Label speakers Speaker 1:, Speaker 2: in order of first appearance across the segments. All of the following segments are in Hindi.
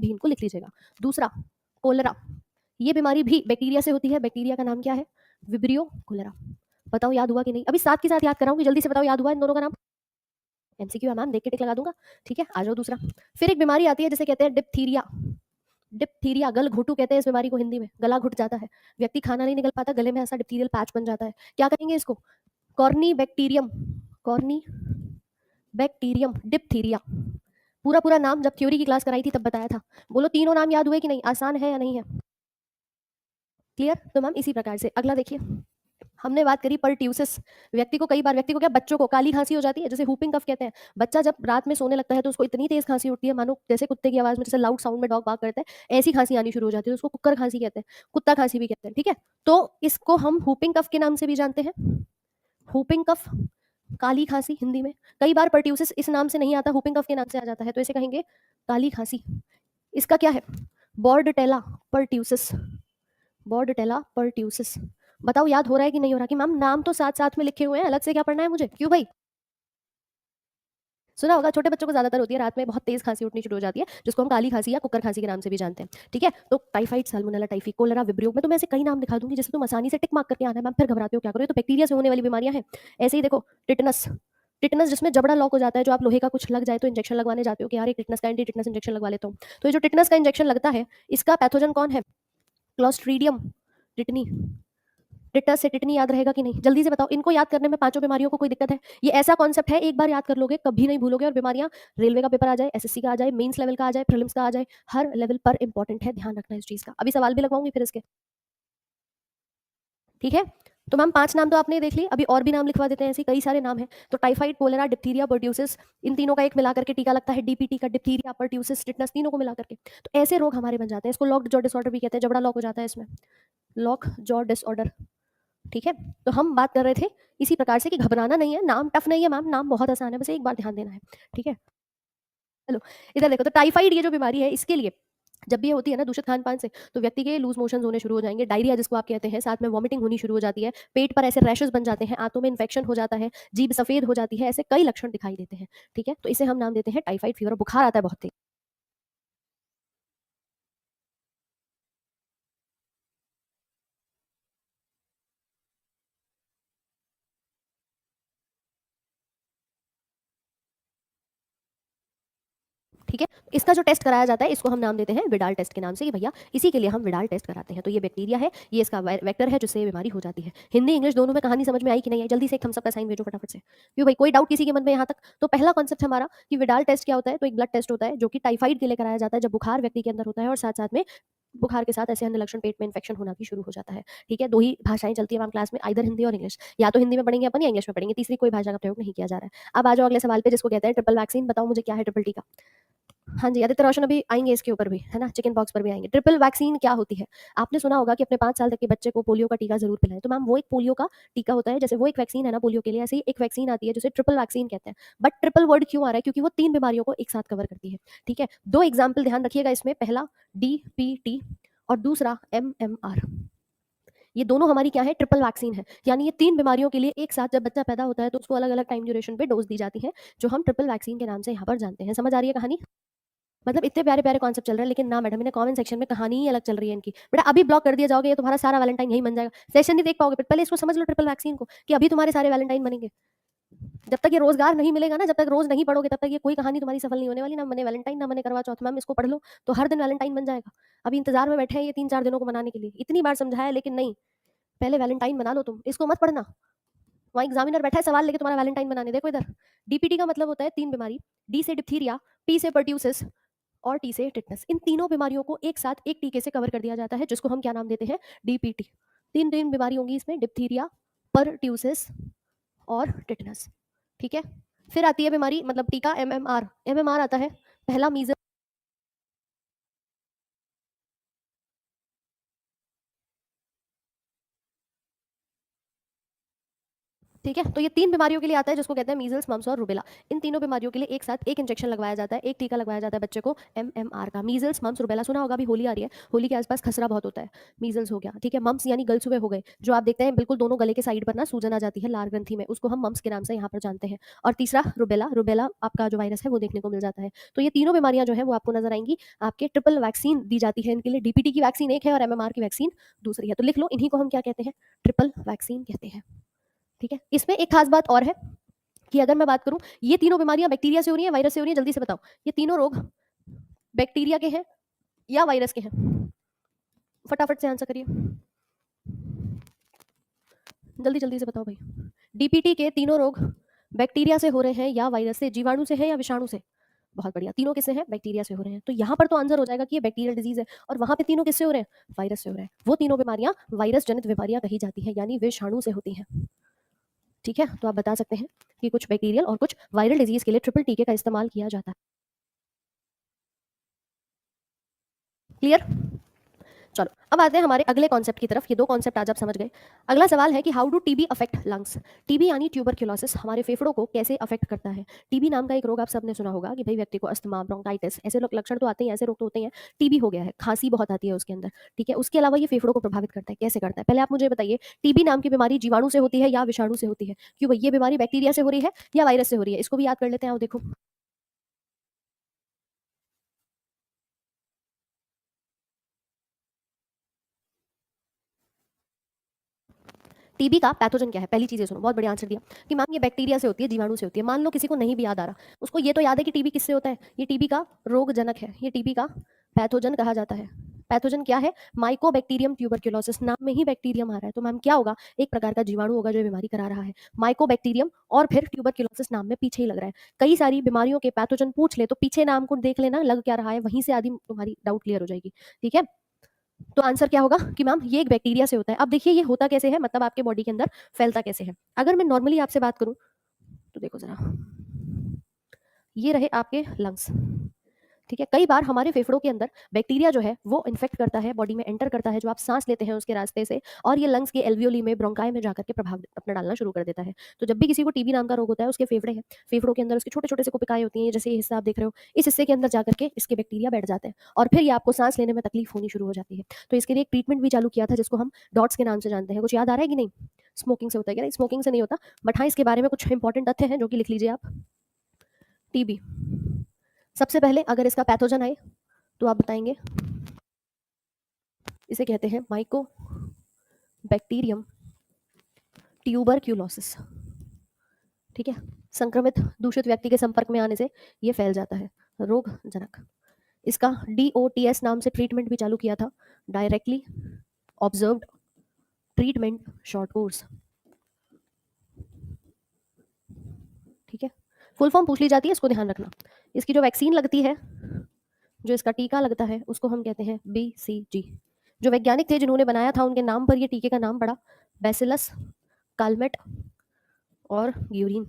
Speaker 1: भी इनको लिख लीजिएगा। दूसरा कोलेरा, ये बीमारी भी बैक्टीरिया से होती है। बैक्टीरिया का नाम क्या है? Vibrio cholera. बताओ याद हुआ कि नहीं? अभी साथ के साथ याद कराऊंगी, जल्दी से बताओ याद हुआ इन दोनों का नाम? एमसीक्यू है मैम, देख के टिक लगा दूंगा। ठीक है, आ जाओ दूसरा। फिर एक बीमारी आती है जिसे कहते हैं डिप्थीरिया। डिप्थीरिया, गल घोटू कहते हैं इस बीमारी को हिंदी में। गला घुट जाता है, व्यक्ति खाना नहीं निकल पाता, गले में ऐसा डिप्थीरियल पैच बन जाता है। क्या कहेंगे इसको? Corny bacterium. Corny bacterium diphtheria. पूरा पूरा नाम जब थ्योरी की क्लास कराई थी तब बताया था। बोलो तीनों नाम याद हुए कि नहीं? आसान है या नहीं है? क्लियर? तो मैम इसी प्रकार से अगला देखिए, हमने बात करी पर्ट्यूसिस। व्यक्ति को कई बार, व्यक्ति को क्या, बच्चों को काली खांसी हो जाती है, जैसे हुपिंग कफ कहते हैं। बच्चा जब रात में सोने लगता है तो उसको इतनी तेज खांसी उठती है मानो जैसे कुत्ते की आवाज में, जैसे लाउड साउंड में डॉग बार्क करते हैं, ऐसी खांसी आनी शुरू हो जाती है, तो उसको कुक्कर खांसी कहते हैं, कुत्ता खांसी भी कहते हैं। ठीक है, तो इसको हम हुपिंग कफ के नाम से भी जानते हैं। हुपिंग कफ, काली खांसी हिंदी में। कई बार पर्ट्यूसिस इस नाम से नहीं आता, हुपिंग कफ के नाम से आ जाता है, तो इसे कहेंगे काली खांसी। इसका क्या है? बॉर्डटेला पर्ट्यूसिस। बॉर्डटेला पर्ट्यूसिस। बताओ याद हो रहा है कि नहीं हो रहा? कि मैम नाम तो साथ साथ में लिखे हुए हैं, अलग से क्या पढ़ना है मुझे? क्यों भाई? सुना होगा, छोटे बच्चों को ज्यादातर होती है, रात में बहुत तेज खांसी उठनी शुरू हो जाती है, जिसको हम काली खांसी या कुकर खांसी के नाम से भी जानते हैं। ठीक है, तो typhoid, salmonella typhi, cholera, vibrio, मैं तुम्हें ऐसे कई नाम दिखा दूंगी जिससे तुम आसानी से टिक मार्क करके आना है। मैम फिर घबराते हो क्या? करो, ये तो बैक्टीरिया से होने वाली बीमारियां हैं। ऐसे ही देखो, टिटनस। टिटनस जिसमें जबड़ा लॉक हो जाता है, जो आप लोहे का कुछ लग जाए तो इंजेक्शन लगवाने जाते हो कि यार एक टिटनस का एंटी टिटनस इंजेक्शन लगवा लेता हूँ, तो ये जो टिटनस का इंजेक्शन लगता है, इसका पैथोजन कौन है? क्लोस्ट्रीडियम टिटनी। टिटस से टिटनी याद रहेगा कि नहीं? जल्दी से बताओ, इनको याद करने में पांचों बीमारियों को कोई दिक्कत है? ये ऐसा कॉन्सेप्ट है, एक बार याद कर लोगे कभी नहीं भूलोगे, और बीमारियां रेलवे का पेपर आ जाए, एसएससी का आ जाए, मेंस लेवल का आ जाए, प्रीलिम्स का आ जाए, हर लेवल पर इंपॉर्टेंट है, ध्यान रखना इस चीज का। अभी सवाल भी लगवाऊंगी फिर इसके। ठीक है, तो मैम 5 नाम तो आपने देख ली, अभी और भी नाम लिखवा देते हैं, ऐसे कई सारे नाम हैं। तो टाइफाइड, कोलेरा, डिप्थीरिया, पर्ट्यूसिस, इन तीनों का एक मिला करके टीका लगता है, डीपीटी का, डिप्थीरिया, पर्ट्यूसिस, टिटनस, तीनों को मिला करके। तो ऐसे रोग हमारे बन जाते हैं, इसको लॉक्ड जॉ डिसऑर्डर भी कहते हैं, जबड़ा लॉक हो जाता है इसमें, लॉक जॉ डिसऑर्डर। ठीक है, तो हम बात कर रहे थे इसी प्रकार से कि घबराना नहीं है, नाम टफ नहीं है मैम, नाम बहुत आसान है, बस एक बार ध्यान देना है। ठीक है, चलो इधर देखो, तो टाइफाइड ये जो बीमारी है, इसके लिए जब भी ये होती है ना दूषित खान पान से, तो व्यक्ति के लूज मोशंस होने शुरू हो जाएंगे, डायरिया जिसको आप कहते हैं, साथ में वॉमिटिंग होनी शुरू हो जाती है, पेट पर ऐसे रैशेस बन जाते हैं, आंतों में इन्फेक्शन हो जाता है, जीभ सफेद हो जाती है, ऐसे कई लक्षण दिखाई देते हैं। ठीक है, तो इसे हम नाम देते हैं टाइफाइड फीवर, बुखार आता है बहुत तेज। ठीक है, इसका जो टेस्ट कराया जाता है इसको हम नाम देते हैं विडाल टेस्ट के नाम से, कि भैया इसी के लिए हम विडाल टेस्ट कराते हैं। तो ये बैक्टीरिया है, ये इसका वेक्टर है जिससे ये बीमारी हो जाती है। हिंदी इंग्लिश दोनों में कहानी समझ में आई कि नहीं आई? जल्दी से एक थम्स अप का साइन भेजो फटाफट से। क्यों भाई, कोई डाउट किसी के मन में यहाँ तक? तो पहला कॉन्सेप्ट हमारा कि विडाल टेस्ट क्या होता है, तो एक ब्लड टेस्ट होता है जो कि टाइफाइड के लिए कराया जाता है, जब बुखार व्यक्ति के अंदर होता है और साथ साथ में बुखार के साथ ऐसे अन्य लक्षण, पेट में इन्फेक्शन होना भी शुरू हो जाता है। ठीक है, दो ही भाषाएं चलती है मैम क्लास में, आइदर हिंदी और इंग्लिश, या तो हिंदी में पढ़ेंगे अपन या इंग्लिश में पढ़ेंगे, तीसरी कोई भाषा का प्रयोग नहीं किया जा रहा है। अब आ जाओ अगले सवाल पे, जिसको कहते हैं ट्रिपल वैक्सीन। बताओ मुझे क्या है ट्रिपल टीका? हाँ जी, आदित्य रोशन अभी आएँगे इसके ऊपर भी, है ना? चिकन पॉक्स पर भी आएँगे। ट्रिपल वैक्सीन क्या होती है? आपने सुना होगा कि अपने 5 साल तक के बच्चे को पोलियो का टीका ज़रूर पिलाएँ। तो मैम वो एक पोलियो का टीका होता है, जैसे वो एक वैक्सीन है ना पोलियो के लिए, ऐसे ही एक वैक्सीन आती है जिसे ट्रिपल वैक्सीन कहते हैं। बट ट्रिपल वर्ड क्यों आ रहा है? क्योंकि वो 3 बीमारियों को एक साथ कवर करती है। ठीक है? 2 एग्ज़ाम्पल ध्यान रखिएगा इसमें, पहला डीपीटी और दूसरा एमएमआर। ये दोनों हमारी क्या है? ट्रिपल वैक्सीन है। यानी ये 3 बीमारियों के लिए एक साथ जब बच्चा पैदा होता है तो उसको अलग-अलग टाइम ड्यूरेशन पे डोज़ दी जाती है, जो हम ट्रिपल वैक्सीन के नाम से यहाँ पर जानते हैं। समझ आ रही है कहानी? मतलब इतने प्यारे-प्यारे कॉन्सेप्ट चल रहे हैं, लेकिन ना मैडम, इन्हें कमेंट सेक्शन में कहानी ही अलग चल रही है इनकी। बेटा अभी ब्लॉक कर दिया जाओगे, ये तुम्हारा सारा वैलेंटाइन यहीं बन जाएगा। सेशन नहीं देख पाओगे, बट पहले इसको समझ लो ट्रिपल वैक्सीन को, कि अभी तुम्हारे सारे वैलेंटाइन बनेंगे। जब तक ये रोज़गार नहीं मिलेगा ना, जब तक रोज़ नहीं पढ़ोगे, तब तक ये कोई कहानी तुम्हारी सफल नहीं होने वाली। ना मने वैलेंटाइन, ना मने करवा चौथ। मैम इसको पढ़ लो, तो हर दिन वैलेंटाइन बन जाएगा। अभी इंतज़ार में बैठे हैं ये 3-4 दिनों को मनाने के लिए। इतनी बार समझाया लेकिन नहीं, पहले वैलेंटाइन मना लो तुम, इसको मत पढ़ना। वहाँ एग्ज़ामिनर बैठा है सवाल लेके तुम्हारा वैलेंटाइन बनाने। देखो इधर, डीपीटी का मतलब होता है 3 बीमारी, डी से डिप्थीरिया, पी से पर्ट्यूसिस और टी से टिटनस। इन तीनों बीमारियों को एक साथ एक टीके से कवर कर दिया जाता है, जिसको हम क्या नाम देते हैं? डीपीटी। 3 बीमारी होंगी इसमें, डिप्थीरिया, पर्ट्यूसिस और टिटनस। ठीक है, फिर आती है बीमारी, मतलब टीका एमएमआर। एमएमआर आता है, पहला मीजल, ठीक है, तो ये 3 बीमारियों के लिए आता है जिसको कहते हैं मीज़ल्स, मम्प्स और रूबेला। इन तीनों बीमारियों के लिए एक साथ एक इंजेक्शन लगवाया जाता है, एक टीका लगवाया जाता है बच्चे को एमएमआर का। मीज़ल्स, मम्प्स, रूबेला सुना होगा, अभी होली आ रही है, होली के आस-पास खसरा बहुत होता है। मीज़ल्स हो गया, ठीक है, मम्प्स यानी गलसुए हो गए, जो आप देखते हैं बिल्कुल दोनों गले के साइड पर ना सूजन आ जाती है लार ग्रंथि में, उसको हम मम्प्स के नाम से यहाँ पर जानते हैं। और तीसरा रूबेला, रूबेला आपका जो वायरस है वो देखने को मिल जाता है। तो ये तीनों बीमारियाँ जो हैं वो आपको नज़र आएँगी, आपके ट्रिपल वैक्सीन दी जाती है इनके लिए, डीपीटी की वैक्सीन एक है और एमएमआर की वैक्सीन दूसरी है। तो लिख लो, इन्हीं को हम क्या कहते हैं? ट्रिपल वैक्सीन कहते हैं, ठीक है। इसमें एक खास बात और है कि अगर मैं बात करूं, ये तीनों बीमारियां बैक्टीरिया से हो रही हैं, वायरस से हो रही हैं, जल्दी से बताओ, ये तीनों रोग बैक्टीरिया के हैं या वायरस के हैं? फटाफट से आंसर करिए, जल्दी जल्दी से बताओ भाई। डीपीटी के तीनों रोग बैक्टीरिया से हो रहे हैं या वायरस से, जीवाणु से है या विषाणु से? बहुत बढ़िया, तीनों किससे हैं? बैक्टीरिया से हो रहे हैं। तो यहाँ पर तो आंसर हो जाएगा कि ये बैक्टीरियल डिजीज है, और वहां पे तीनों किससे हो रहे हैं? वायरस से हो रहे हैं। वो तीनों बीमारियां वायरस जनित बीमारियां कही जाती हैं, यानी विषाणु से होती हैं, ठीक है। तो आप बता सकते हैं कि कुछ बैक्टीरियल और कुछ वायरल डिजीज के लिए ट्रिपल टीके का इस्तेमाल किया जाता है। क्लियर? चलो, अब आते हैं हमारे अगले कॉन्सेप्ट की तरफ। ये दो कॉन्सेप्ट आज आप समझ गए। अगला सवाल है कि how do TB affect lungs? TB यानी ट्यूबरक्यूलोसिस हमारे फेफड़ों को कैसे अफेक्ट करता है? टीबी नाम का एक रोग आप सबने सुना होगा कि भाई व्यक्ति को अस्थमा, ब्रोंकाइटिस, ऐसे लक्षण तो आते हैं, ऐसे रोग तो होते हैं। टीबी हो गया है, खांसी बहुत आती है उसके अंदर, ठीक है। उसके अलावा ये फेफड़ों को प्रभावित करता है, कैसे करता है? पहले आप मुझे बताइए, टीबी नाम की बीमारी जीवाणु से होती है या विषाणु से होती है? क्यों भाई, ये बीमारी बैक्टीरिया से हो रही है या वायरस से हो रही है? इसको भी याद कर लेते हैं। आओ देखो, टीबी का पैथोजन क्या है? पहली चीज़ ये सुनो, बहुत बढ़िया आंसर दिया कि मैम ये बैक्टीरिया से होती है, जीवाणु से होती है। मान लो किसी को नहीं भी याद आ रहा, उसको ये तो याद है कि टीबी किससे होता है? ये टीबी का रोगजनक है, ये टीबी का पैथोजन कहा जाता है। पैथोजन क्या है? माइकोबैक्टीरियम ट्यूबरक्यूलोसिस, नाम में ही बैक्टीरियम आ रहा है, तो मैम क्या होगा? एक प्रकार का जीवाणु होगा जो ये बीमारी करा रहा है। माइकोबैक्टीरियम और फिर ट्यूबरक्यूलोसिस नाम में पीछे ही लग रहा है। कई सारी बीमारियों के पैथोजन पूछ ले तो पीछे नाम को देख लेना, लग क्या रहा है, वहीं से आदि तुम्हारी डाउट क्लियर हो जाएगी, ठीक है। तो आंसर क्या होगा कि मैम ये एक बैक्टीरिया से होता है। अब देखिए ये होता कैसे है, मतलब आपके बॉडी के अंदर फैलता कैसे है। अगर मैं नॉर्मली आपसे बात करूं तो देखो जरा, ये रहे आपके लंग्स, ठीक है। कई बार हमारे फेफड़ों के अंदर बैक्टीरिया जो है वो इन्फेक्ट करता है, बॉडी में एंटर करता है, जो आप सांस लेते हैं उसके रास्ते से, और ये लंग्स के एल्वियोली में, ब्रोंकाई में जाकर के प्रभाव अपना डालना शुरू कर देता है। तो जब भी किसी को टीबी नाम का रोग होता है, उसके फेफड़े हैं, फेफड़ों के अंदर उसके छोटे छोटे से कोशिकाएं होती हैं, जैसे ये हिस्सा आप देख रहे हो, इस हिस्से के अंदर जाकर के इसके बैक्टीरिया बैठ जाते हैं, और फिर ये आपको सांस लेने में तकलीफ होनी शुरू हो जाती है। तो इसके लिए एक ट्रीटमेंट भी चालू किया था जिसको हम डॉट्स के नाम से जानते हैं। कुछ याद आ रहा है कि नहीं? स्मोकिंग से होता है क्या? नहीं, स्मोकिंग से नहीं होता, बट हाँ इसके बारे में कुछ इंपॉर्टेंट तथ्य हैं जो कि लिख लीजिए आप। टीबी, सबसे पहले अगर इसका पैथोजन आए तो आप बताएंगे, इसे कहते हैं माइको बैक्टीरियम ट्यूबरक्यूलोसिस, ठीक है। संक्रमित दूषित व्यक्ति के संपर्क में आने से ये फैल जाता है, रोगजनक। इसका DOTS नाम से ट्रीटमेंट भी चालू किया था, directly observed treatment short course, ठीक है। फुल फॉर्म पूछ ली जाती है, इसको ध्यान रखना। इसकी जो वैक्सीन लगती है, जो इसका टीका लगता है, उसको हम कहते हैं BCG। जो वैज्ञानिक थे जिन्होंने बनाया था, उनके नाम पर ये टीके का नाम पड़ा, बैसिलस कालमेट और ग्यूरिन।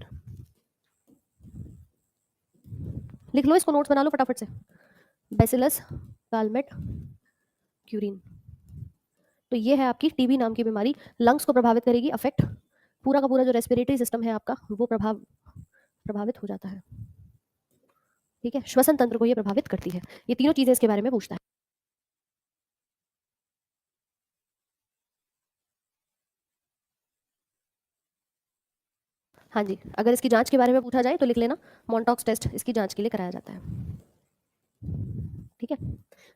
Speaker 1: लिख लो इसको, नोट्स बना लो फटाफट से, बैसिलस कालमेट क्यूरिन। तो ये है आपकी टीबी नाम की बीमारी, लंग्स को प्रभावित करेगी, अफेक्ट पूरा का पूरा जो रेस्पिरेटरी सिस्टम है आपका वो प्रभावित हो जाता है, ठीक है। श्वसन तंत्र को ये प्रभावित करती है। ये तीनों चीजें इसके बारे में पूछता है। हाँ जी, अगर इसकी जांच के बारे में पूछा जाए तो लिख लेना, मॉन्टॉक्स टेस्ट इसकी जांच के लिए कराया जाता है, ठीक है।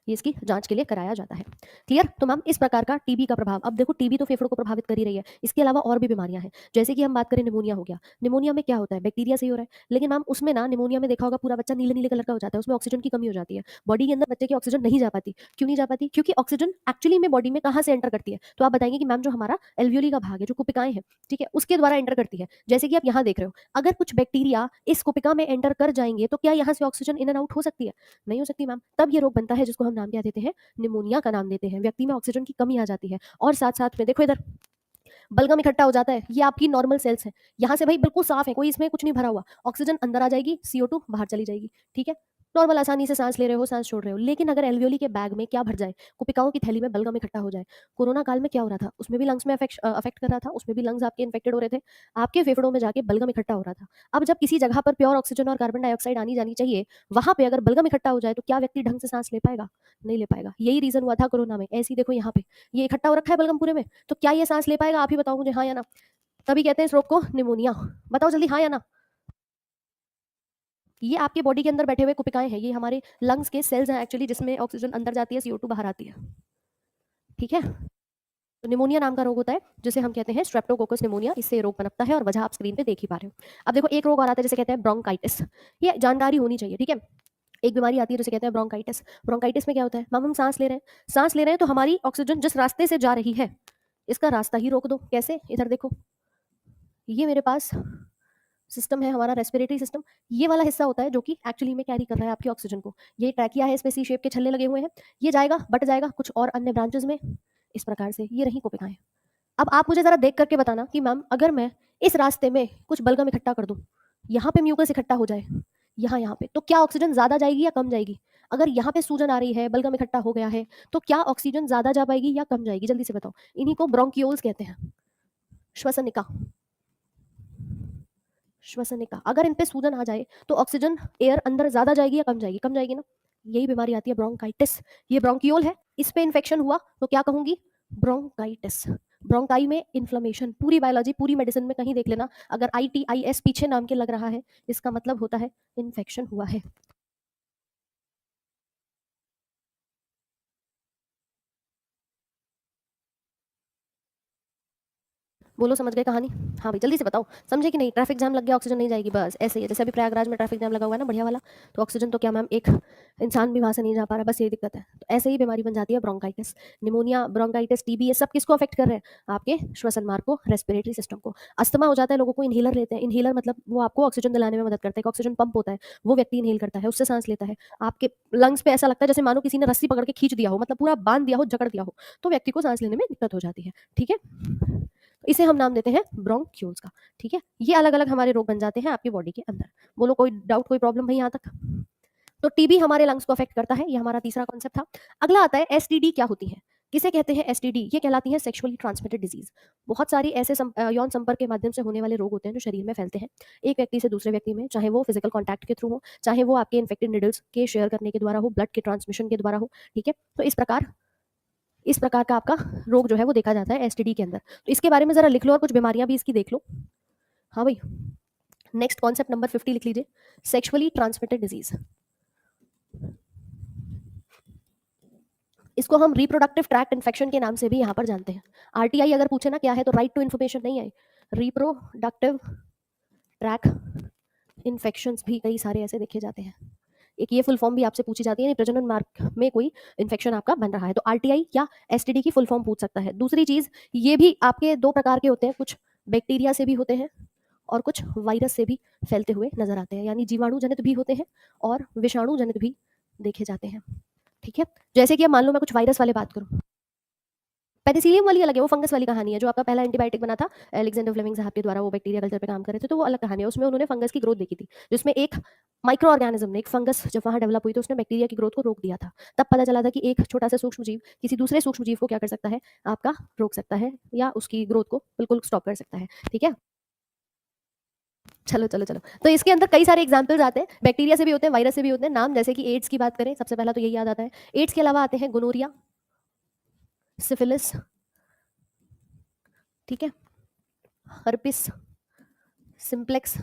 Speaker 1: ये इसकी जांच के लिए कराया जाता है। क्लियर? तो मैम इस प्रकार का टीबी का प्रभाव, अब देखो टीबी तो फेफड़ों को प्रभावित कर ही रही है, इसके अलावा और भी बीमारियां हैं। जैसे कि हम बात करें, निमोनिया हो गया। निमोनिया में क्या होता है? बैक्टीरिया से ही हो रहा है, लेकिन मैम उसमें ना निमोनिया में देखा होगा पूरा बच्चा नीले नीले कलर का हो जाता है, उसमें ऑक्सीजन की कमी हो जाती है, बॉडी के अंदर बच्चे की ऑक्सीजन नहीं जा पाती। क्यों नहीं जा पाती? क्योंकि ऑक्सीजन एक्चुअली में बॉडी में कहाँ से एंटर करती है? तो आप बताएंगे कि मैम जो हमारा एल्वियोली का भाग है, जो कुपिकाएं हैं, ठीक है, उसके द्वारा एंटर करती है। जैसे कि आप यहाँ देख रहे हो, अगर कुछ बैक्टीरिया इस कुपिका में एंटर कर जाएंगे तो क्या यहाँ से ऑक्सीजन इन एंड आउट हो सकती है? नहीं हो सकती मैम। तब ये रोग बनता है जिसको हम नाम क्या देते हैं? निमोनिया का नाम देते हैं। व्यक्ति में ऑक्सीजन की कमी आ जाती है, और साथ साथ में देखो इधर बलगम इकट्ठा हो जाता है। ये आपकी नॉर्मल सेल्स है, यहाँ से भाई बिल्कुल साफ है, कोई इसमें कुछ नहीं भरा हुआ, ऑक्सीजन अंदर आ जाएगी, CO2 बाहर चली जाएगी, ठीक है। नॉर्मल आसानी से सांस ले रहे हो, सांस छोड़ रहे हो। लेकिन अगर एल्वियोली के बैग में क्या भर जाए, कुपिकाओं की थैली में बलगम इकट्ठा हो जाए, कोरोना काल में क्या हो रहा था, उसमें भी लंग्स में अफेक्ट कर रहा था, उसमें भी लंग्स आपके इन्फेक्टेड हो रहे थे, आपके फेफड़ों में जाके बलगम इकट्ठा हो रहा था। अब जब किसी जगह पर प्योर ऑक्सीजन और कार्बन डाइऑक्साइड आनी जानी चाहिए, वहाँ पे अगर बलगम इकट्ठा हो जाए तो क्या व्यक्ति ढंग से सांस ले पाएगा? नहीं ले पाएगा। यही रीजन हुआ था कोरोना में। ऐसे ही देखो यहाँ पे ये इकट्ठा हो रखा है बलगम पूरे में, तो क्या ये सांस ले पाएगा? आप ही बताओ मुझे, हाँ या ना? तभी कहते हैं इस रोग को निमोनिया। बताओ जल्दी, हाँ या ना? ये आपके बॉडी के अंदर बैठे हुए कुपिकाएं हैं, ये हमारे लंग्स के सेल्स हैं एक्चुअली, जिसमें ऑक्सीजन अंदर जाती है, CO2 बाहर आती है। ठीक है, तो निमोनिया नाम का रोग होता है जिसे हम कहते हैं स्ट्रेप्टोकोकस निमोनिया। इससे रोग पनपता है और वजह आप स्क्रीन पे देख ही पा रहे हो। अब देखो एक रोग और आता है जिसे कहते हैं ब्रोंकाइटिस। ये जानकारी होनी चाहिए, ठीक है। एक बीमारी आती है जिसे कहते हैं ब्रोंकाइटिस। ब्रोंकाइटिस में क्या होता है, हम सांस ले रहे हैं, सांस ले रहे हैं तो हमारी ऑक्सीजन जिस रास्ते से जा रही है, इसका रास्ता ही रोक दो। कैसे? इधर देखो, ये मेरे पास सिस्टम है हमारा रेस्पिरेटरी सिस्टम। ये वाला हिस्सा होता है जो कि एक्चुअली में कैरी कर रहा है आपकी ऑक्सीजन को। ये ट्रैकिया है, इसमें सी शेप के छल्ले लगे हुए हैं। ये जाएगा, बट जाएगा कुछ और अन्य ब्रांचेस में। इस प्रकार से ये रही कोशिकाएं। अब आप मुझे जरा देख करके बताना कि मैम अगर मैं इस रास्ते में कुछ बलगम इकट्ठा कर दूं, यहाँ पे म्यूकस इकट्ठा हो जाए, यहाँ पे, तो क्या ऑक्सीजन ज्यादा जाएगी या कम जाएगी? अगर यहाँ पे सूजन आ रही है, बलगम इकट्ठा हो गया है, तो क्या ऑक्सीजन ज्यादा जा पाएगी या कम जाएगी? जल्दी से बताओ। इन्हीं को ब्रोंकियोल्स कहते हैं, श्वसनिका। श्वसनिका। अगर इन पे सूजन आ जाए तो ऑक्सीजन एयर अंदर ज्यादा जाएगी या कम जाएगी? कम जाएगी ना। यही बीमारी आती है ब्रोंकाइटिस। ये ब्रोंकियोल है, इस पे इन्फेक्शन हुआ तो क्या कहूंगी? ब्रोंकाइटिस। ब्रोंकाई में इन्फ्लेमेशन। पूरी बायोलॉजी, पूरी मेडिसिन में कहीं देख लेना, अगर ITIS पीछे नाम के लग रहा है, इसका मतलब होता है इन्फेक्शन हुआ है। बोलो, समझ गए कहानी? हाँ भाई, जल्दी से बताओ, समझे कि नहीं? ट्रैफिक जाम लग गया, ऑक्सीजन नहीं जाएगी, बस ऐसे ही है। जैसे अभी प्रयागराज में ट्रैफिक जाम लगा हुआ है ना, बढ़िया वाला, तो ऑक्सीजन तो क्या मैम, एक इंसान भी वहां से नहीं जा पा रहा, बस यही दिक्कत है। तो ऐसे ही बीमारी बन जाती है ब्रोंकाइटिस। निमोनिया, ब्रोंकाइटिस, TB, ये सब किसको अफेक्ट कर रहे हैं? आपके श्वसन मार्ग को, रेस्पिरेटरी सिस्टम को। अस्थमा हो जाता है लोगों को, इनहेलर लेते हैं। इनहेलर मतलब वो आपको ऑक्सीजन दिलाने में मदद करता है। ऑक्सीजन पंप होता है, वो व्यक्ति इनहेल करता है, उससे सांस लेता है। आपके लंग्स पे ऐसा लगता है जैसे मानो किसी ने रस्सी पकड़ के खींच दिया हो, मतलब पूरा बांध दिया हो, जकड़ दिया हो, तो व्यक्ति को सांस लेने में दिक्कत हो जाती है। ठीक है, इसे हम नाम देते हैं ब्रोंक्यूल्स का। ठीक है, ये अलग अलग हमारे रोग बन जाते हैं आपकी बॉडी के अंदर। बोलो, कोई डाउट, कोई प्रॉब्लम भाई यहाँ तक? तो टीबी हमारे लंग्स को अफेक्ट करता है, ये हमारा तीसरा कॉन्सेप्ट था। अगला आता है STD। क्या होती है, किसे कहते हैं STD? ये कहलाती है सेक्सुअली ट्रांसमिटेड डिजीज। बहुत सारी ऐसे यौन संपर्क के माध्यम से होने वाले रोग होते हैं जो शरीर में फैलते हैं, एक व्यक्ति से दूसरे व्यक्ति में, चाहे वो फिजिकल कॉन्टैक्ट के थ्रू हो, चाहे वो आपके इन्फेक्टेड निडल्स के शेयर करने के द्वारा हो, ब्लड के ट्रांसमिशन के द्वारा हो। ठीक है, तो इस प्रकार का आपका रोग जो है वो देखा जाता है STD के अंदर। तो इसके बारे में जरा लिख लो और कुछ बीमारियां भी इसकी देख लो। हाँ भाई, नेक्स्ट कॉन्सेप्ट नंबर 50 लिख लीजिए, सेक्सुअली ट्रांसमिटेड डिजीज। इसको हम रिप्रोडक्टिव ट्रैक्ट इन्फेक्शन के नाम से भी यहाँ पर जानते हैं। RTI अगर पूछे ना क्या है, तो राइट टू इन्फॉर्मेशन नहीं है, रिप्रोडक्टिव ट्रैक इन्फेक्शंस भी कई सारे ऐसे देखे जाते हैं। एक ये फुल फॉर्म भी आपसे पूछी जाती है, प्रजनन मार्ग में कोई इन्फेक्शन आपका बन रहा है तो RTI या STD की फुल फॉर्म पूछ सकता है। दूसरी चीज, ये भी आपके दो प्रकार के होते हैं, कुछ बैक्टीरिया से भी होते हैं और कुछ वायरस से भी फैलते हुए नजर आते हैं, यानी जीवाणु जनित भी होते हैं और विषाणु जनित भी देखे जाते हैं। ठीक है, जैसे कि अब मान लो मैं कुछ वायरस वाले बात करूं, पेनिसिलियम वाली अलग है, वो फंगस वाली कहानी है। जो आपका पहला एंटीबायोटिक बना था एलेक्जेंडर फ्लेमिंग साहब के द्वारा, वो बैक्टीरिया कल्चर पे काम कर रहे थे, तो वो अलग कहानी है। उसमें उन्होंने फंगस की ग्रोथ देखी थी, जिसमें एक माइक्रो ऑर्गेनिज्म ने, एक फंगस जब वहां डेवलप हुई तो उसने बैक्टीरिया की ग्रोथ को रोक दिया था। तब पता चला था कि एक छोटा सा सूक्ष्म जीव किसी दूसरे सूक्ष्म जीव को क्या कर सकता है, आपका रोक सकता है या उसकी ग्रोथ को बिल्कुल स्टॉप कर सकता है। ठीक है, चलो चलो चलो, तो इसके अंदर कई सारे एग्जाम्पल्स आते हैं, बैक्टीरिया से भी होते हैं, वायरस से भी होते हैं। नाम जैसे कि एड्स की बात करें, सबसे पहला तो यही याद आता है। एड्स के अलावा आते हैं गोनोरिया, सिफिलिस, ठीक है, हर्पिस सिंप्लेक्स,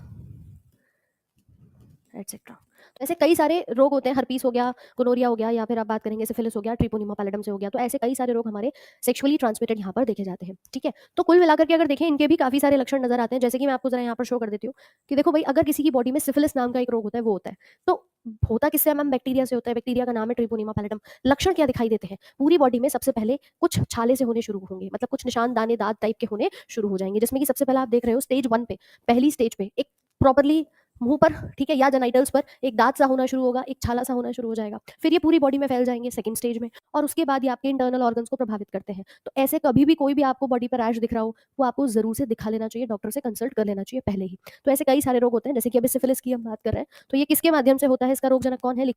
Speaker 1: एटसेट्रा। तो ऐसे कई सारे रोग होते हैं, हर्पीस हो गया, गोनोरिया हो गया, या फिर आप बात करेंगे सिफिलिस हो गया, ट्रिपोनिमा पैलिडम से हो गया। तो ऐसे कई सारे रोग हमारे सेक्सुअली ट्रांसमिटेड यहाँ पर देखे जाते हैं। ठीक है, तो कुल मिलाकर के अगर देखें, इनके भी काफी सारे लक्षण नजर आते हैं। जैसे कि मैं आपको जरा यहाँ पर शो कर देती हूँ कि देखो भाई, अगर किसी की बॉडी में सिफिलिस नाम का एक रोग होता है, वो होता है, तो होता किससे मैम? बैक्टीरिया से होता है। बैक्टीरिया का नाम है ट्रिपोनिमा पैलिडम। लक्षण क्या दिखाई देते हैं? पूरी बॉडी में सबसे पहले कुछ छाले से होने शुरू होंगे, मतलब कुछ निशान, दाने, दाग टाइप के होने शुरू हो जाएंगे, जिसमें कि सबसे पहले आप देख रहे हो स्टेज 1 पे, पहली स्टेज पे एक प्रॉपरली मुंह पर, ठीक है, या जेनाइटल्स पर एक दांत सा होना शुरू होगा, एक छाला सा होना शुरू हो जाएगा, फिर ये पूरी बॉडी में फैल जाएंगे सेकंड स्टेज में, और उसके बाद ये आपके इंटरनल ऑर्गन्स को प्रभावित करते हैं। तो ऐसे कभी भी कोई भी आपको बॉडी पर रैश दिख रहा हो, वो आपको जरूर से दिखा लेना चाहिए, डॉक्टर से कंसल्ट कर लेना चाहिए पहले ही। तो ऐसे कई सारे रोग होते हैं, जैसे कि अभी सिफिलिस की हम बात कर रहे हैं, तो ये किसके माध्यम से होता है, इसका रोगजनक कौन है?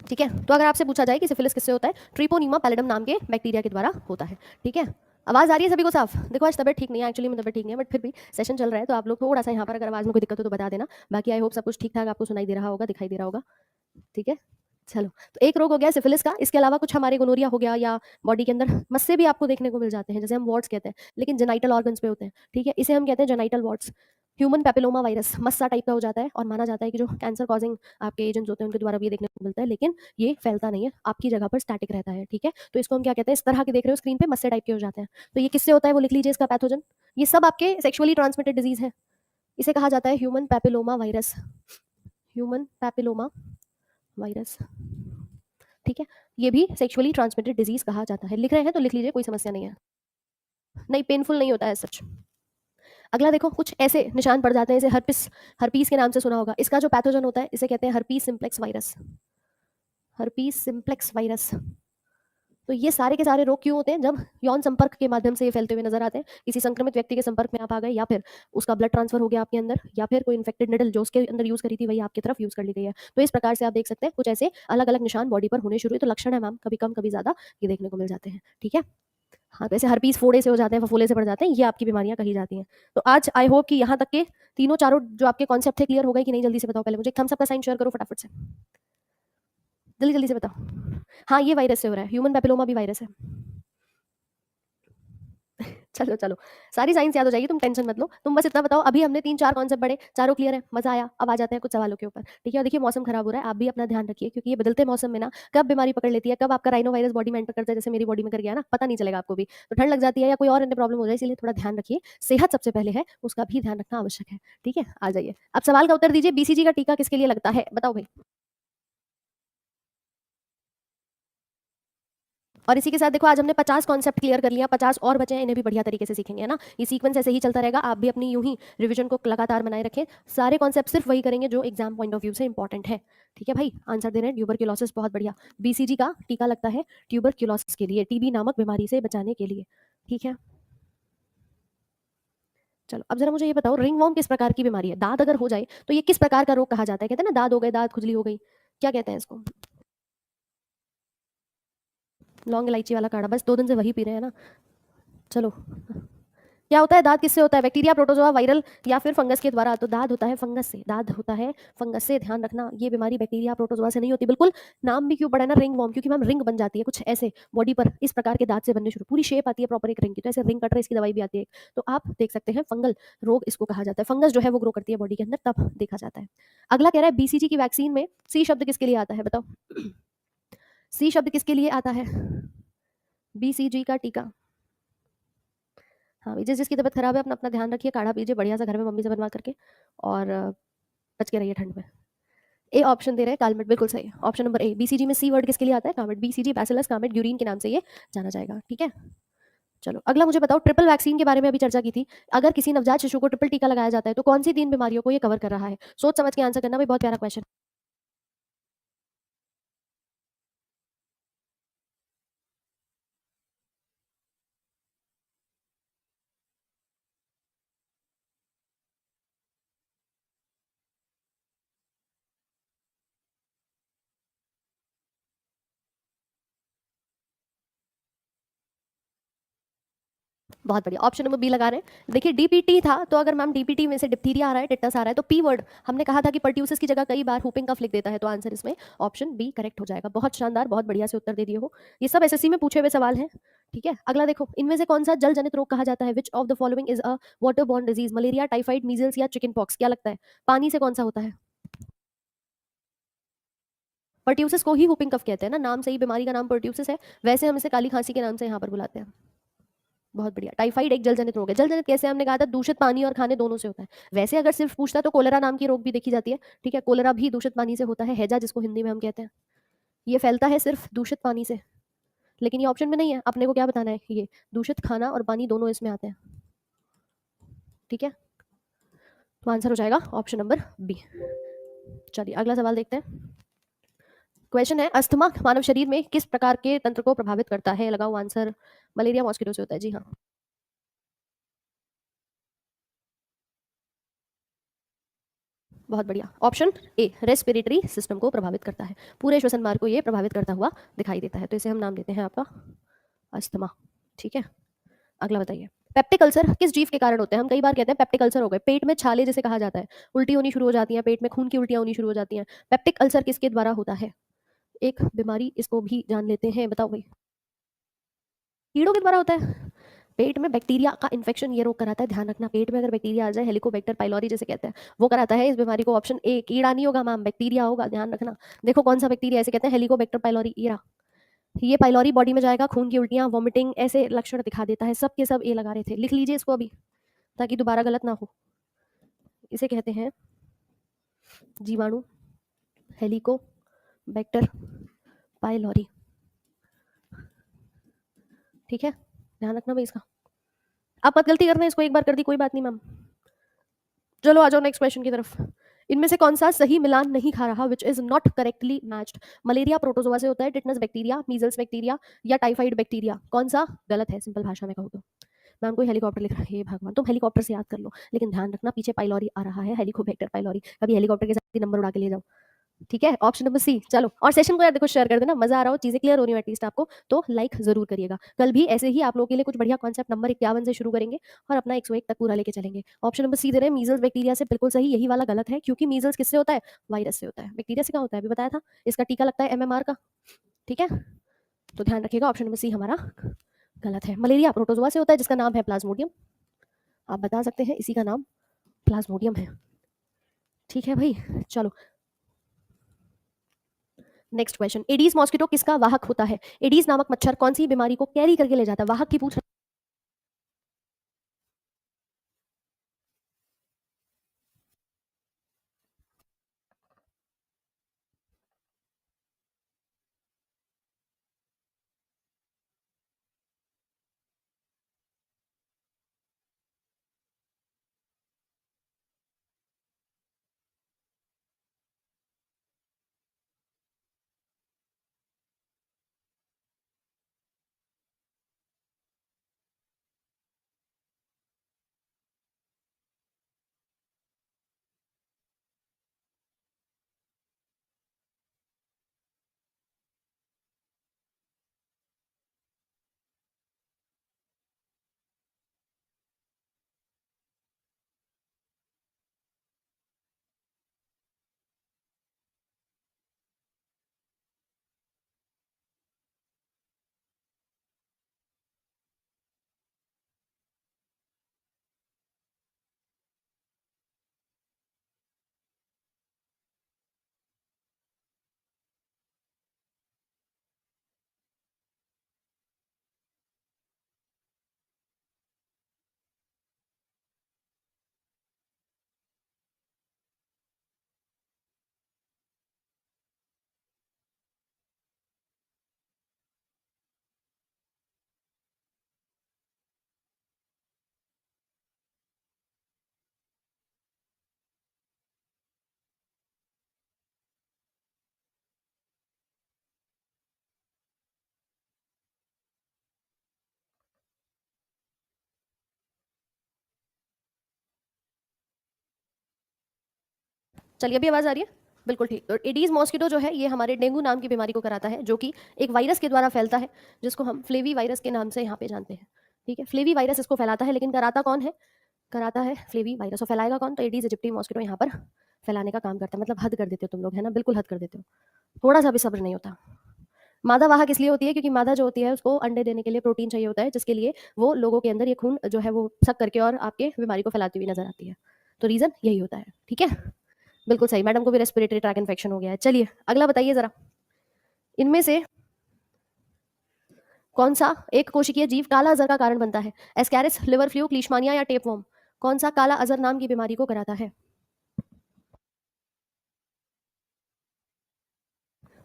Speaker 1: ठीक है, तो अगर आपसे पूछा जाए कि सिफिलिस किससे होता है, ट्रिपोनीमा पैलिडम नाम के बैक्टीरिया के द्वारा होता है। ठीक है, आवाज आ रही है सभी को साफ? देखो आज तबियत ठीक नहीं है, एक्चुअली में तबियत ठीक नहीं है, बट फिर भी सेशन चल रहा है, तो आप लोग थोड़ा सा यहाँ पर अगर आवाज में कोई दिक्कत हो तो बता देना। बाकी आई होप सब कुछ ठीक ठाक आपको सुनाई दे रहा होगा, दिखाई दे रहा होगा। ठीक है, चलो, तो एक रोग हो गया सिफिलिस का। इसके अलावा कुछ हमारे गोनोरिया हो गया, या बॉडी के अंदर मस्से भी आपको देखने को मिल जाते हैं, जैसे हम वॉर्ड्स कहते हैं, लेकिन जेनाइटल ऑर्गन्स पे होते हैं। ठीक है, इसे हम कहते हैं genital warts. Human papilloma virus मस्सा टाइप का हो जाता है, और माना जाता है कि जो कैंसर कॉजिंग आपके एजेंट्स होते हैं उनके द्वारा भी ये देखने को मिलता है, लेकिन ये फैलता नहीं है, आपकी जगह पर स्टैटिक रहता है। ठीक है, तो इसको हम क्या कहते हैं, इस तरह के देख रहे हो स्क्रीन पे, मस्से टाइप के हो जाते हैं। तो ये किससे होता है वो लिख लीजिए, इसका पैथोजन। ये सब आपके सेक्सुअली ट्रांसमिटेड डिजीज है। इसे कहा जाता है human papilloma virus. Human papilloma virus. ठीक है, ये भी सेक्सुअली ट्रांसमिटेड डिजीज कहा जाता है। लिख रहे हैं तो लिख लीजिए, कोई समस्या नहीं है। नहीं, पेनफुल नहीं होता है सच। अगला देखो, कुछ ऐसे निशान पड़ जाते हैं, जैसे हर्पिस। हर्पीस के नाम से सुना होगा। इसका जो पैथोजन होता है, इसे कहते हैं herpes simplex virus. Herpes simplex virus. तो ये सारे के सारे रोग क्यों होते हैं? जब यौन संपर्क के माध्यम से ये फैलते हुए नजर आते हैं। किसी संक्रमित व्यक्ति के संपर्क में आप आ गए, या फिर उसका ब्लड ट्रांसफर हो गया आपके अंदर, या फिर कोई इन्फेक्टेड निडल जो उसके अंदर यूज करी थी वही आपकी तरफ यूज कर ली गई है। तो इस प्रकार से आप देख सकते हैं कुछ ऐसे अलग अलग निशान बॉडी पर होने शुरू हुए। तो लक्षण है मैम, कभी कम कभी ज्यादा ये देखने को मिल जाते हैं। ठीक है, हाँ, तो ऐसे हर्पीस फोड़े से हो जाते हैं, फफोले से पड़ जाते हैं, ये आपकी बीमारियां कही जाती हैं। तो आज आई होप कि यहाँ तक के तीनों चारों जो आपके कॉन्सेप्ट थे क्लियर हो गए कि नहीं? जल्दी से बताओ, पहले मुझे थम्स अप का साइन शेयर करो फटाफट से, जल्दी जल्दी से बताओ। हाँ, ये वायरस से हो रहा है, ह्यूमन पेपिलोमा भी वायरस है। चलो चलो, सारी साइंस याद हो जाएगी, तुम टेंशन मत लो। तुम बस इतना बताओ, अभी हमने 3-4 कॉन्सेप्ट पढ़े, चारों क्लियर है, मजा आया। अब आ जाते हैं कुछ सवालों के ऊपर। ठीक है, और देखिए मौसम खराब हो रहा है, आप भी अपना ध्यान रखिए, क्योंकि ये बदलते मौसम में ना कब बीमारी पकड़ लेती है, कब आपका राइनो वायरस बॉडी में एंटर करता है, जैसे मेरी बॉडी में कर गया ना, पता नहीं चलेगा आपको भी। तो ठंड लग जाती है या कोई और अन्य प्रॉब्लम हो जाए, इसलिए थोड़ा ध्यान रखिए। सेहत सबसे पहले है, उसका भी ध्यान रखना आवश्यक है। ठीक है, आ जाइए, अब सवाल का उत्तर दीजिए। बीसीजी का टीका किसके लिए लगता है, बताओ भाई। और इसी के साथ देखो, आज हमने 50 कॉन्सेप्ट क्लियर कर लिया, 50 और बचे हैं, इन्हें भी बढ़िया तरीके से सीखेंगे, है ना? ये सीक्वेंस ऐसे ही चलता रहेगा, आप भी अपनी यूं ही रिवीजन को लगातार बनाए रखें। सारे कॉन्सेप्ट सिर्फ वही करेंगे जो एग्जाम पॉइंट ऑफ व्यू से इंपॉर्टेंट है। ठीक है भाई, आंसर दे रहे हैं, ट्यूबरक्यूलोसिस, बहुत बढ़िया। बीसीजी का टीका लगता है ट्यूबरक्यूलोसिस के लिए, टीबी नामक बीमारी से बचाने के लिए। ठीक है, चलो अब जरा मुझे ये बताओ, रिंग वॉर्म किस प्रकार की बीमारी है? दाद अगर हो जाए तो ये किस प्रकार का रोग कहा जाता है? कहते हैं ना, दाद हो गए, दाद खुजली हो गई, क्या कहते हैं इसको? लौंग इलायची वाला काढ़ा, बस 2 दिन से वही पी रहे हैं ना। चलो, क्या होता है दाद? किससे होता है? बैक्टीरिया, प्रोटोजोआ, वायरल, या फिर फंगस के द्वारा? तो दाद होता है फंगस से, दाद होता है फंगस से, ध्यान रखना। ये बीमारी बैक्टीरिया, प्रोटोजोआ से नहीं होती बिल्कुल। नाम भी क्यों पड़ा है ना, रिंग वॉर्म, क्योंकि मैम रिंग बन जाती है कुछ ऐसे बॉडी पर, इस प्रकार के दांत से बनने शुरू, पूरी शेप आती है प्रॉपर एक रिंग की, तो ऐसे रिंग कटर, इसकी दवाई भी आती है। तो आप देख सकते हैं, फंगल रोग इसको कहा जाता है। फंगस जो है वो ग्रो करती है बॉडी के अंदर, तब देखा जाता है। अगला कह रहा है, बीसीजी की वैक्सीन में सी शब्द किसके लिए आता है, बताओ। सी शब्द किसके लिए आता है? बीसीजी का टीका। हाँ, जिस जिसकी तबीयत खराब है, अपना अपना ध्यान रखिए, काढ़ा पीजिए बढ़िया सा घर में मम्मी से बनवा करके, और बच के रहिए ठंड में। ए ऑप्शन दे रहे हैं, कालमेट, बिल्कुल सही। ऑप्शन नंबर ए, बीसीजी में सी वर्ड किसके लिए आता है? Kamet, BCG, bacillus Kamet Guérin के नाम से ये जाना जाएगा। ठीक है, चलो अगला मुझे बताओ, ट्रिपल वैक्सीन के बारे में अभी चर्चा की थी। अगर किसी नवजात शिशु को ट्रिपल टीका लगाया जाता है तो कौन सी 3 बीमारियों को ये कवर कर रहा है? सोच समझ के आंसर करना भाई, बहुत प्यारा क्वेश्चन। बहुत बढ़िया, ऑप्शन नंबर बी लगा रहे हैं। देखिए डीपीटी था, तो अगर मैम डीपीटी में से डिप्थीरिया आ रहा है, टिटस आ रहा है, तो पी वर्ड हमने कहा था कि पर्ट्यूसिस की जगह कई बार हुपिंग कफ लिख देता है, तो आंसर इसमें ऑप्शन बी करेक्ट हो जाएगा। बहुत शानदार, बहुत बढ़िया से उत्तर दे दिए हो। ये सब एसएससी में पूछे हुए सवाल हैं। ठीक है, अगला देखो, इनमें से कौन सा जल जनित रोग कहा जाता है? Which of the following is a water borne disease? Malaria, typhoid, measles या चिकन पॉक्स? क्या लगता है, पानी से कौन सा होता है? पर्ट्यूसिस को ही हुपिंग कफ कहते हैं ना, नाम से ही बीमारी का नाम पर्ट्यूसिस है। वैसे हम इसे काली खांसी के नाम से यहाँ पर बुलाते हैं। बहुत बढ़िया। टाइफाइड एक जलजनित रोग है। जलजनित कैसे? हमने कहा था दूषित पानी और खाने दोनों से होता है। वैसे अगर सिर्फ पूछता तो कोलेरा नाम की रोग भी देखी जाती है, ठीक है? कोलेरा भी दूषित पानी से होता है, हैजा जिसको हिंदी में हम कहते हैं। ये फैलता है सिर्फ दूषित पानी से, लेकिन ये ऑप्शन में नहीं है। अपने को क्या बताना है? ये दूषित खाना और पानी दोनों इसमें आते हैं, ठीक है? तो आंसर हो जाएगा ऑप्शन नंबर बी। चलिए अगला सवाल देखते हैं। क्वेश्चन है, अस्थमा मानव शरीर में किस प्रकार के तंत्र को प्रभावित करता है? लगाओ आंसर। मलेरिया मॉस्किटो से होता है, जी हाँ। बहुत बढ़िया। ऑप्शन ए, रेस्पिरेटरी सिस्टम को प्रभावित करता है। पूरे श्वसन मार्ग को ये प्रभावित करता हुआ दिखाई देता है, तो इसे हम नाम देते हैं आपका अस्थमा, ठीक है? अगला बताइए। पेप्टिक अल्सर किस जीव के कारण होते हैं? हम कई बार कहते हैं पेप्टिक अल्सर हो गए, पेट में छाले जिसे कहा जाता है, उल्टी होनी शुरू हो जाती है, पेट में खून की उल्टियां होनी शुरू हो जाती हैं। पेप्टिक अल्सर किसके द्वारा होता है? एक बीमारी, इसको भी जान लेते हैं, बताओ भाई। कीड़ों के द्वारा होता है। पेट में बैक्टीरिया का इन्फेक्शन ये रोग कराता है, ध्यान रखना। पेट में अगर बैक्टीरिया आ जाए, हेलिकोबैक्टर पाइलोरी जिसे कहते हैं, वो कराता है इस बीमारी को। ऑप्शन ए, कीड़ा नहीं होगा मैम, बैक्टीरिया होगा, ध्यान रखना। देखो कौन सा बैक्टीरिया, ऐसे कहते हैं हेलिकोबैक्टर पाइलोरी। ये पाइलोरी बॉडी में जाएगा, खून की उल्टियां, वॉमिटिंग, ऐसे लक्षण दिखा देता है। सब के सब ए लगा रहे थे, लिख लीजिए इसको अभी, ताकि दोबारा गलत ना हो। इसे कहते हैं जीवाणु हेलिकोबैक्टर पाइलोरी, ठीक है? ध्यान रखना भाई इसका। आप मत गलती करना, इसको एक बार कर दी कोई बात नहीं मैम। चलो आ जाओ नेक्स्ट क्वेश्चन की तरफ। इनमें से कौन सा सही मिलान नहीं खा रहा, which is not correctly matched? Malaria protozoa से होता है, टिटनस बैक्टीरिया, मीजल्स बैक्टीरिया या टाइफाइड बैक्टीरिया? कौन सा गलत है सिंपल भाषा में कहूँ तो? मैम कोई हेलीकॉप्टर लिख रहा है, हे भगवान, तुम हेलीकॉप्टर से याद कर लो, लेकिन ध्यान रखना पीछे पाइलोरी आ रहा है, हेलिकोबैक्टर पाइलोरी। कभी हेलीकॉप्टर के साथ ही नंबर उड़ा के ले जाओ, ठीक है? Option number C. चलो, और सेशन को यार देखो शेयर कर देना, मजा आ रहा हो, चीजें क्लियर हो रही हो एटलीस्ट आपको, तो लाइक जरूर करिएगा। कल भी ऐसे ही आप लोगों के लिए कुछ बढ़िया कॉन्सेप्ट नंबर 51 से शुरू करेंगे और अपना 101 तक पूरा लेके चलेंगे। ऑप्शन नंबर सी दे रहे हैं, मीजल्स बैक्टीरिया से, बिल्कुल सही। यही वाला गलत है, क्योंकि मीजल्स किससे होता है? वायरस से होता है। बैक्टीरिया से क्या होता है अभी बताया था, इसका टीका लगता है MMR का, ठीक है? तो ध्यान रखिएगा, ऑप्शन नंबर सी हमारा गलत है। मलेरिया प्रोटोजोआ से होता है, जिसका नाम है प्लाज्मोडियम। आप बता सकते हैं इसी का नाम प्लाज्मोडियम है, ठीक है भाई? चलो नेक्स्ट क्वेश्चन। एडीज मॉस्किटो किसका वाहक होता है? एडीज नामक मच्छर कौन सी बीमारी को कैरी करके ले जाता है? वाहक की पूछ। चलिए अभी आवाज आ रही है? बिल्कुल ठीक। तो एडीज मॉस्किटो जो है ये हमारे डेंगू नाम की बीमारी को कराता है, जो कि एक वायरस के द्वारा फैलता है, जिसको हम फ्लेवी वायरस के नाम से यहाँ पे जानते हैं, ठीक है? फ्लेवी वायरस इसको फैलाता है, लेकिन कराता कौन है? कराता है फ्लेवी वायरस। और फैलाएगा कौन? तो एडीज इजिप्टी मॉस्किटो यहाँ पर फैलाने का काम करता है। मतलब हद कर देते हो तुम लोग, है ना? बिल्कुल हद कर देते हो, थोड़ा सा भी सब्र नहीं होता। मादा वाहक इसलिए होती है क्योंकि मादा जो होती है उसको अंडे देने के लिए प्रोटीन चाहिए होता है, जिसके लिए वो लोगों के अंदर ये खून जो है वो सक करके और आपके बीमारी को फैलाती हुई नजर आती है। तो रीजन यही होता है, ठीक है? बिल्कुल सही। मैडम को भी रेस्पिरेटरी ट्रैक इन्फेक्शन हो गया है। चलिए अगला बताइए जरा। इनमें से कौन सा एक कोशिकीय जीव काला अजर का कारण बनता है? एस्कैरिस, लिवर फ्लूक, लीशमानिया या टेपवर्म? कौन सा काला अजर नाम की बीमारी को कराता है?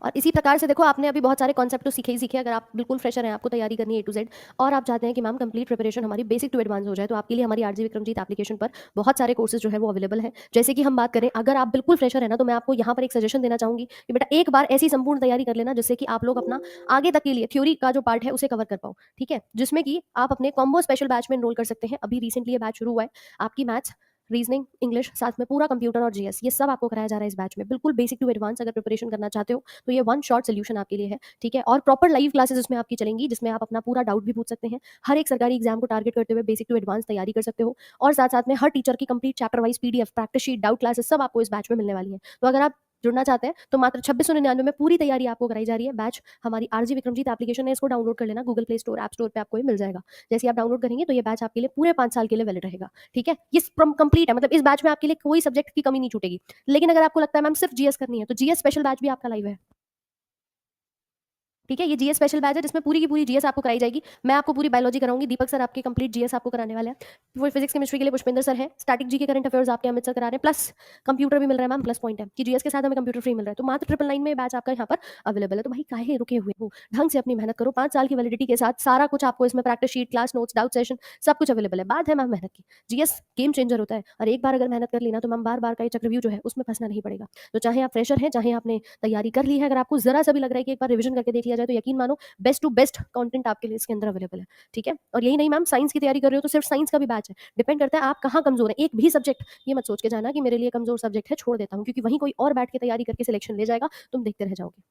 Speaker 1: और इसी प्रकार से देखो आपने अभी बहुत सारे कॉन्सेप्ट तो सीखे ही सीखे। अगर आप बिल्कुल फ्रेशर हैं, आपको तैयारी करनी है ए टू जेड और आप चाहते हैं कि मैम कंप्लीट प्रिपरेशन हमारी बेसिक टू एडवांस हो जाए, तो आपके लिए हमारी आरजी विक्रमजीत एप्लीकेशन पर बहुत सारे कोर्सेज जो है वो अवेलेबल है। जैसे कि हम बात करें, अगर आप बिल्कुल फ्रेशर है ना, तो मैं आपको यहाँ पर एक सजेशन देना चाहूंगी कि बेटा एक बार ऐसी संपूर्ण तैयारी कर लेना जिससे कि आप लोग अपना आगे तक के लिए थ्योरी का जो पार्ट है उसे कवर कर पाओ। ठीक है, जिसमें कि आप अपने कॉम्बो स्पेशल बैच में एनरोल कर सकते हैं। अभी रिसेंटली ये बैच शुरू हुआ है। आपकी मैथ्स, रीजनिंग, इंग्लिश, साथ में पूरा कंप्यूटर और जीएस, ये सब आपको कराया जा रहा है इस बैच में। बिल्कुल बेसिक टू एडवांस अगर प्रिपरेशन करना चाहते हो तो ये वन शॉट सोल्यूशन आपके लिए है। ठीक है, और प्रॉपर लाइव क्लासेस इसमें आपकी चलेंगी जिसमें आप अपना पूरा डाउट भी पूछ सकते हैं। हर एक सरकारी एग्जाम को टारगेट करते हुए बेसिक टू एडवांस तैयारी कर सकते हो, और साथ साथ में हर टीचर की complete chapter wise PDF, practice sheet, doubt classes सब आपको इस बैच में मिलने वाली है। तो अगर आप जुड़ना चाहते हैं तो मात्र 2699 में पूरी तैयारी आपको कराई जा रही है। बैच हमारी आरजी विक्रमजीत एप्लीकेशन है, इसको डाउनलोड कर लेना, Google play store, app store पे आपको ये मिल जाएगा। जैसे आप डाउनलोड करेंगे तो ये बैच आपके लिए पूरे 5 साल के लिए वैलिड रहेगा। ठीक है, ये कंप्लीट है, मतलब इस बैच में आपके लिए कोई सब्जेक्ट की कमी नहीं छूटेगी। लेकिन अगर आपको लगता है मैम सिर्फ जीएस करनी है, तो जीएस स्पेशल बैच भी आपका लाइव है। ठीक है, ये जीएस स्पेशल बैच है जिसमें पूरी की पूरी जीएस आपको कराई जाएगी। मैं आपको पूरी बायोलॉजी कराऊंगी, दीपक सर आपके कंप्लीट जीएस आपको कराने वाले हैं। वो फिजिक्स केमिस्ट्री के लिए पुष्पेंद्र सर है, स्टैटिक जी के करंट अफेयर्स आपके अमित सर करा रहे हैं, प्लस कंप्यूटर भी मिल रहा है। मैम प्लस पॉइंट है कि जीएस के साथ हमें कंप्यूटर फ्री मिल रहा है। तो मात्र 999 में बैच आपका यहाँ पर अवेलेबल है। तो भाई काहे रुके हुए हो, ढंग से अपनी मेहनत करो। 5 साल की वैलिडिटी के साथ सारा कुछ आपको इसमें, practice sheet, class notes, doubt session, सब कुछ अवेलेबल है। बात है मैम मेहनत की, जीएस गेम चेंजर होता है, और एक बार अगर मेहनत कर लेना तो मैम बार बार का ये चक्रव्यूह जो है उसमें फंसना नहीं पड़ेगा। तो चाहे आप फ्रेशर हैं, चाहे आपने तैयारी कर ली है, अगर आपको जरा सा भी लग रहा है कि एक बार रिविजन करके देख लिया जाए, तो यकीन मानो बेस्ट टू बेस्ट कंटेंट आपके लिए इसके अंदर अवेलेबल है। ठीक है, और यही नहीं मैम, साइंस की तैयारी कर रहे हो तो सिर्फ साइंस का भी बैच है। डिपेंड करता है आप कहाँ कमजोर है। एक भी सब्जेक्ट ये मत सोच के जाना कि मेरे लिए कमजोर सब्जेक्ट है, छोड़ देता हूँ, क्योंकि वहीं कोई और बैठ के तैयारी करके सिलेक्शन ले जाएगा, तुम देखते रह जाओगे।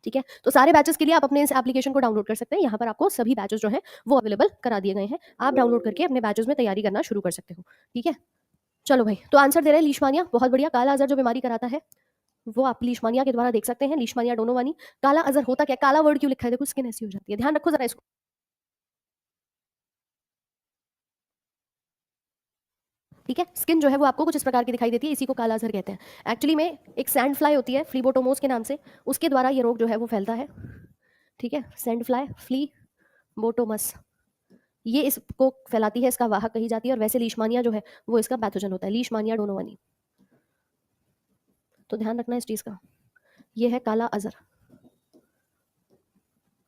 Speaker 1: ठीक है, तो सारे बैचेस के लिए आप अपने इस एप्लीकेशन को डाउनलोड कर सकते हैं। यहाँ पर आपको सभी बैचेस जो है वो अवेलेबल करा दिए गए हैं। आप डाउनलोड करके अपने बैचेस में तैयारी करना शुरू कर सकते हो। ठीक है, चलो भाई, तो आंसर दे रहे हैं लीशमानिया। बहुत बढ़िया, काला अजर जो बीमारी कराता है वो आप लीशमानिया के द्वारा देख सकते हैं। लीशमानिया डोनोवानी। काला अजर होता क्या, काला वर्ड क्यों लिखा है, देखो स्किन ऐसी हो जाती है, ध्यान रखो जरा इसको। ठीक है, स्किन जो है वो आपको कुछ इस प्रकार की दिखाई देती है, इसी को काला अजहर कहते हैं। एक्चुअली में एक सैंड फ्लाई होती है फ्लीबोटोमोस के नाम से, उसके द्वारा ये रोग जो है वो फैलता है। ठीक है, सैंड फ्लाई, फ्ली बोटोमस, ये इसको फैलाती है, इसका वाहक कही जाती है। और वैसे लीशमानिया जो है वो इसका पैथोजन होता है, लीशमानिया डोनोवानी। तो ध्यान रखना इस चीज का, ये है काला अजहर।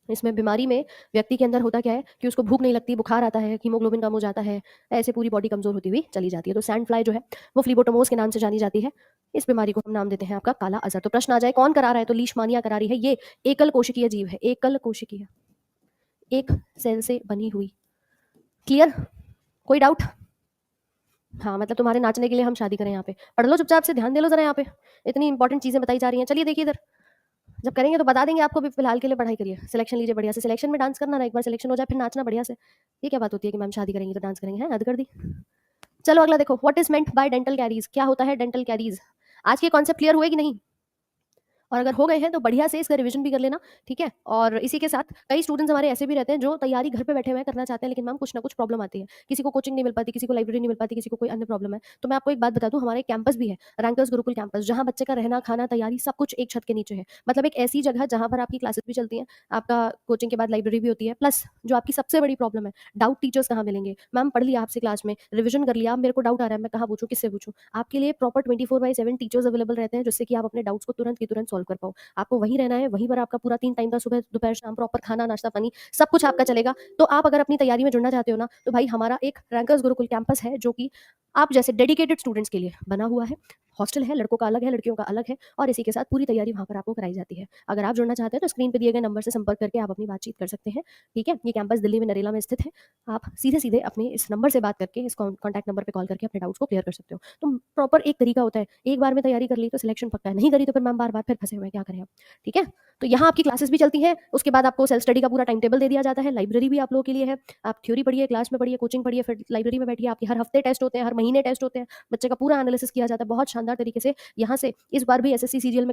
Speaker 1: इसमें बीमारी में व्यक्ति के अंदर होता क्या है कि उसको भूख नहीं लगती, बुखार आता है, हीमोग्लोबिन कम हो जाता है, ऐसे पूरी बॉडी कमजोर होती हुई चली जाती है। तो सैंड फ्लाई जो है वो फ्लीबोटोमोस के नाम से जानी जाती है। इस बीमारी को हम नाम देते हैं आपका काला अजहर। तो प्रश्न आ जाए कौन करा रहा है, तो लीशमानिया करा रही है। ये एकल कोशिकीय जीव है, एकल कोशिकीय, एक सेल से बनी हुई। क्लियर, कोई डाउट? हाँ, मतलब तुम्हारे नाचने के लिए हम शादी करें यहाँ पे? पढ़ लो चुपचाप से, ध्यान दे लो जरा, यहाँ पे इतनी इंपॉर्टेंट चीजें बताई जा रही हैं। चलिए देखिए इधर, जब करेंगे तो बता देंगे आपको, भी फिलहाल के लिए पढ़ाई करिए, सिलेक्शन लीजिए बढ़िया से। सिलेक्शन में डांस करना ना, एक बार सिलेक्शन हो जाए फिर नाचना बढ़िया से। ये क्या बात होती है कि मैम शादी करेंगे तो डांस करेंगे, हैं हद कर दी। चलो अगला देखो, what is meant by dental caries, क्या होता है डेंटल कैरीज? आज के कॉन्सेप्ट क्लियर हुए कि नहीं? और अगर हो गए हैं तो बढ़िया से इसका रिवीजन भी कर लेना। ठीक है, और इसी के साथ कई स्टूडेंट्स हमारे ऐसे भी रहते हैं जो तैयारी घर पे बैठे हुए हैं, करना चाहते हैं, लेकिन मैम कुछ ना कुछ प्रॉब्लम आती है। किसी को कोचिंग नहीं मिल पाती, किसी को लाइब्रेरी नहीं मिल पाती, किसी को कोई अन्य प्रॉब्लम है। तो मैं आपको एक बात बता दूं, हमारे कैंपस भी है, रैंकर्स गुरुकुल कैंपस, जहाँ बच्चे का रहना, खाना, तैयारी सब कुछ एक छत के नीचे है। मतलब एक ऐसी जगह जहाँ पर आपकी क्लासेस भी चलती हैं, आपका कोचिंग के बाद लाइब्रेरी भी होती है, प्लस जो आपकी सबसे बड़ी प्रॉब्लम है, डाउट टीचर्स कहाँ मिलेंगे। मैम पढ़ लिया आपसे क्लास में, रिविजन कर लिया, अब मेरे को डाउट आ रहा है, मैं कहाँ पूछूं, किससे पूछूं? आपके लिए प्रॉपर 24/7 टीचर्स अवेलेबल रहते हैं, जिससे कि आप अपने डाउट्स को तुरंत की तुरंत सॉल्व कर पाओ। आपको वहीं रहना है, वहीं पर आपका पूरा 3 टाइम का, सुबह दोपहर शाम, प्रॉपर खाना, नाश्ता, पानी सब कुछ आपका चलेगा। तो आप अगर अपनी तैयारी में जुड़ना चाहते हो ना, तो भाई हमारा एक रैंकर्स गुरुकुल कैंपस है, जो कि आप जैसे डेडिकेटेड स्टूडेंट्स के लिए बना हुआ है। हॉस्टल है, लड़कों का अलग है, लड़कियों का अलग है, और इसी के साथ पूरी तैयारी वहाँ पर आपको कराई जाती है। अगर आप जुड़ना चाहते हैं तो स्क्रीन पे दिए गए नंबर से संपर्क करके आप अपनी बातचीत कर सकते हैं। ठीक है, ये कैंपस दिल्ली में नरेला में स्थित है। आप सीधे सीधे अपने इस नंबर से बात करके, इस कॉन्टैक्ट नंबर पर कॉल करके अपने डाउट्स को क्लियर कर सकते हो। तो प्रॉपर एक तरीका होता है, एक बार में तैयारी कर ली तो सिलेक्शन पक्का है, नहीं करी तो फिर मैम बार बार फिर फंसे हुए हैं, क्या करें आप? ठीक है, तो यहाँ आपकी क्लासेस भी चलती हैं, उसके बाद आपको सेल्फ स्टडी का पूरा टाइम टेबल दे दिया जाता है, लाइब्रेरी भी आप लोगों के लिए है। आप थ्योरी पढ़िए, क्लास में पढ़िए, कोचिंग पढ़िए, फिर लाइब्रेरी में बैठिए। आपके हर हफ्ते टेस्ट होते हैं, हर महीने टेस्ट होते हैं, बच्चे का पूरा एनालिसिस किया जाता है बहुत शानदार तरीके से। यहाँ से इस बार भी एसएससी सीजीएल में